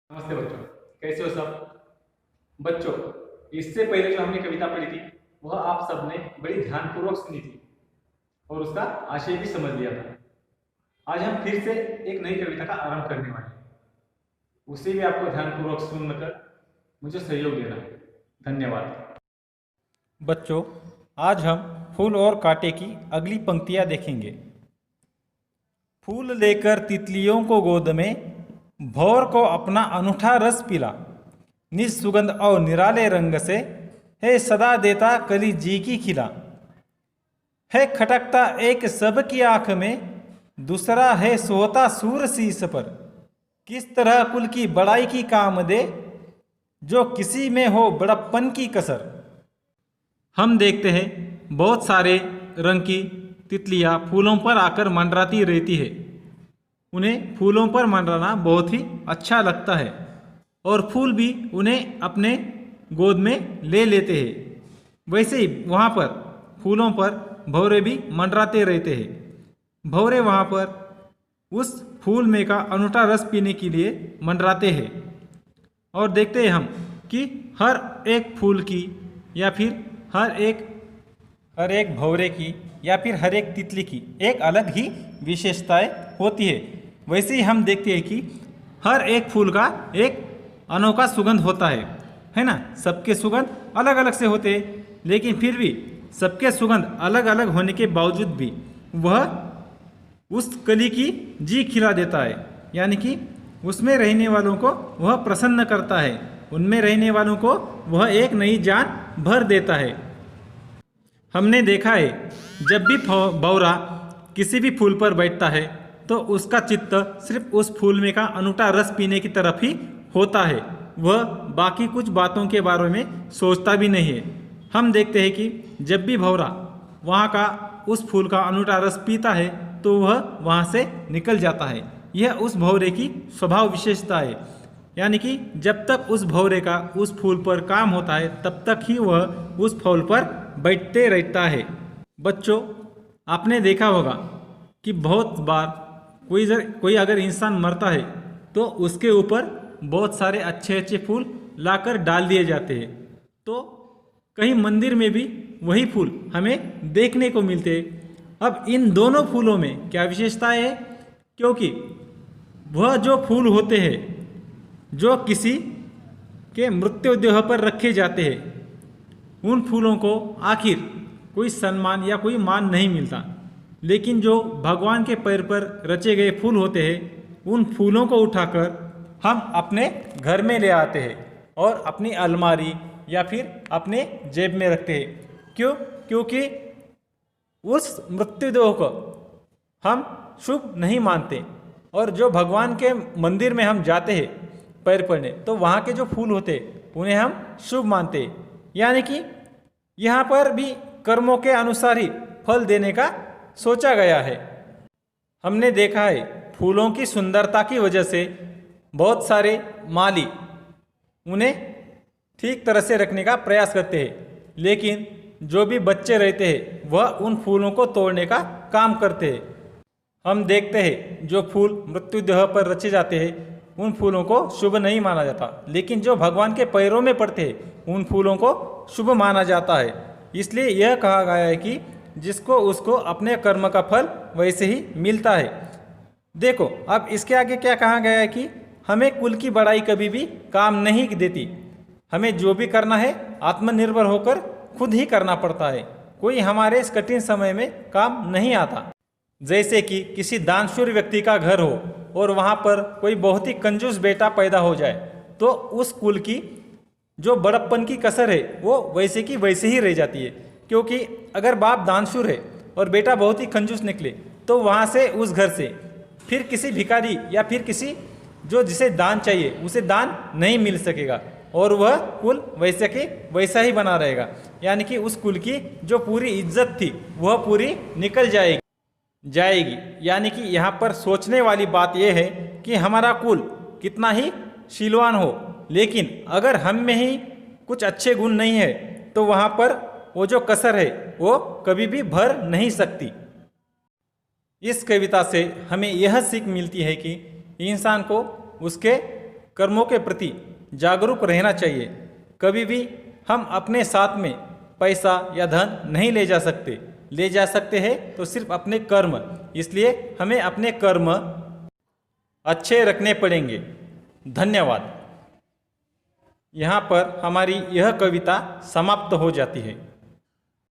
नमस्ते बच्चों, कैसे हो सब बच्चों। इससे पहले जो हमने कविता पढ़ी थी वह आप सबने बड़ी ध्यानपूर्वक सुनी थी और उसका आशय भी समझ लिया था। आज हम फिर से एक नई कविता का आरंभ करने वाले हैं। उसे भी आपको ध्यानपूर्वक सुनकर मुझे सहयोग देना है। धन्यवाद। बच्चों, आज हम फूल और कांटे की अगली पंक्तियां देखेंगे। फूल लेकर तितलियों को गोद में, भौर को अपना अनूठा रस पिला, निज सुगंध और निराले रंग से, है सदा देता कली जी की खिला। है खटकता एक सबकी आंख में, दूसरा है सोता सूर शीस पर। किस तरह कुल की बड़ाई की काम दे, जो किसी में हो बड़प्पन की कसर। हम देखते हैं बहुत सारे रंग की तितलियां फूलों पर आकर मंडराती रहती है। उन्हें फूलों पर मंडराना बहुत ही अच्छा लगता है और फूल भी उन्हें अपने गोद में ले लेते हैं। वैसे ही वहाँ पर फूलों पर भंवरे भी मंडराते रहते हैं। भंवरे वहाँ पर उस फूल में का अनूठा रस पीने के लिए मंडराते हैं। और देखते हैं हम कि हर एक फूल की या फिर हर एक भंवरे की या फिर हर एक तितली की एक अलग ही विशेषताएं होती है। वैसे ही हम देखते हैं कि हर एक फूल का एक अनोखा सुगंध होता है ना। सबके सुगंध अलग अलग से होते हैं, लेकिन फिर भी सबके सुगंध अलग अलग होने के बावजूद भी वह उस कली की जी खिला देता है, यानी कि उसमें रहने वालों को वह प्रसन्न करता है, उनमें रहने वालों को वह एक नई जान भर देता है। हमने देखा है जब भी भंवरा किसी भी फूल पर बैठता है तो उसका चित्त सिर्फ उस फूल में का अनूठा रस पीने की तरफ ही होता है। वह बाकी कुछ बातों के बारे में सोचता भी नहीं है। हम देखते हैं कि जब भी भंवरा वहाँ का उस फूल का अनूठा रस पीता है तो वह वहाँ से निकल जाता है। यह उस भंवरे की स्वभाव विशेषता है, यानी कि जब तक उस भंवरे का उस फूल पर काम होता है तब तक ही वह उस फूल पर बैठते रहता है। बच्चों, आपने देखा होगा कि बहुत बार कोई अगर इंसान मरता है तो उसके ऊपर बहुत सारे अच्छे अच्छे फूल लाकर डाल दिए जाते हैं। तो कहीं मंदिर में भी वही फूल हमें देखने को मिलते हैं। अब इन दोनों फूलों में क्या विशेषताएं है? क्योंकि वह जो फूल होते हैं जो किसी के मृत्युदेह पर रखे जाते हैं, उन फूलों को आखिर कोई सम्मान या कोई मान नहीं मिलता, लेकिन जो भगवान के पैर पर रचे गए फूल होते हैं उन फूलों को उठाकर हम अपने घर में ले आते हैं और अपनी अलमारी या फिर अपने जेब में रखते हैं। क्यों? क्योंकि उस मृत्युदेह को हम शुभ नहीं मानते, और जो भगवान के मंदिर में हम जाते हैं पैर पड़ने तो वहाँ के जो फूल होते उन्हें हम शुभ मानते हैं। यानी कि यहाँ पर भी कर्मों के अनुसार ही फल देने का सोचा गया है। हमने देखा है फूलों की सुंदरता की वजह से बहुत सारे माली उन्हें ठीक तरह से रखने का प्रयास करते हैं, लेकिन जो भी बच्चे रहते हैं वह उन फूलों को तोड़ने का काम करते हैं। हम देखते हैं जो फूल मृत्युदेह पर रचे जाते हैं उन फूलों को शुभ नहीं माना जाता, लेकिन जो भगवान के पैरों में पड़ते हैं उन फूलों को शुभ माना जाता है। इसलिए यह कहा गया है कि जिसको उसको अपने कर्म का फल वैसे ही मिलता है। देखो अब इसके आगे क्या कहा गया है कि हमें कुल की बड़ाई कभी भी काम नहीं देती। हमें जो भी करना है आत्मनिर्भर होकर खुद ही करना पड़ता है। कोई हमारे इस कठिन समय में काम नहीं आता। जैसे कि किसी दानशूर व्यक्ति का घर हो और वहाँ पर कोई बहुत ही कंजूस बेटा पैदा हो जाए तो उस कुल की जो बड़प्पन की कसर है वो वैसे की वैसे ही रह जाती है। क्योंकि अगर बाप दानशूर है और बेटा बहुत ही कंजूस निकले तो वहाँ से उस घर से फिर किसी भिखारी या फिर किसी जो जिसे दान चाहिए उसे दान नहीं मिल सकेगा और वह कुल वैसे के वैसा ही बना रहेगा। यानी कि उस कुल की जो पूरी इज्जत थी वह पूरी निकल जाएगी। यानी कि यहाँ पर सोचने वाली बात यह है कि हमारा कुल कितना ही शीलवान हो, लेकिन अगर हम में ही कुछ अच्छे गुण नहीं है तो वहाँ पर वो जो कसर है वो कभी भी भर नहीं सकती। इस कविता से हमें यह सीख मिलती है कि इंसान को उसके कर्मों के प्रति जागरूक रहना चाहिए। कभी भी हम अपने साथ में पैसा या धन नहीं ले जा सकते। ले जा सकते हैं तो सिर्फ अपने कर्म। इसलिए हमें अपने कर्म अच्छे रखने पड़ेंगे। धन्यवाद। यहाँ पर हमारी यह कविता समाप्त हो जाती है।